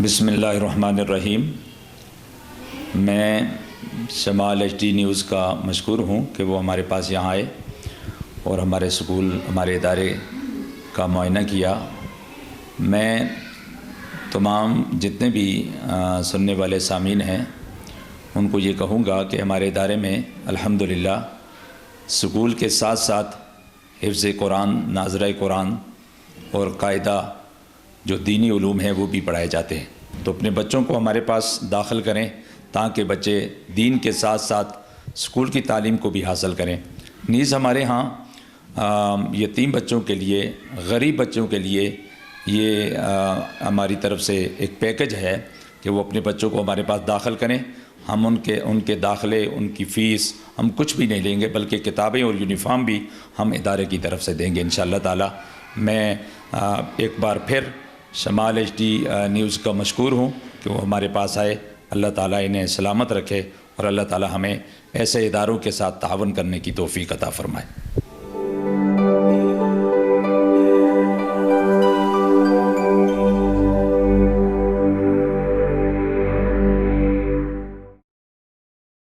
بسم اللہ الرحمن الرحیم۔ میں شمال ایچ ڈی نیوز کا مشکور ہوں کہ وہ ہمارے پاس یہاں آئے اور ہمارے سکول ہمارے ادارے کا معائنہ کیا۔ میں تمام جتنے بھی سننے والے سامعین ہیں ان کو یہ کہوں گا کہ ہمارے ادارے میں الحمدللہ سکول کے ساتھ ساتھ حفظ قرآن، ناظرہ قرآن اور قاعدہ جو دینی علوم ہیں وہ بھی پڑھائے جاتے ہیں۔ تو اپنے بچوں کو ہمارے پاس داخل کریں تاکہ بچے دین کے ساتھ ساتھ سکول کی تعلیم کو بھی حاصل کریں۔ نیز ہمارے ہاں یتیم بچوں کے لیے، غریب بچوں کے لیے یہ ہماری طرف سے ایک پیکج ہے کہ وہ اپنے بچوں کو ہمارے پاس داخل کریں۔ ہم ان کے داخلے، ان کی فیس ہم کچھ بھی نہیں لیں گے، بلکہ کتابیں اور یونیفارم بھی ہم ادارے کی طرف سے دیں گے انشاءاللہ تعالی۔ میں ایک بار پھر شمال ایچ ڈی نیوز کا مشکور ہوں کہ وہ ہمارے پاس آئے۔ اللہ تعالیٰ انہیں سلامت رکھے اور اللہ تعالیٰ ہمیں ایسے اداروں کے ساتھ تعاون کرنے کی توفیق عطا فرمائے۔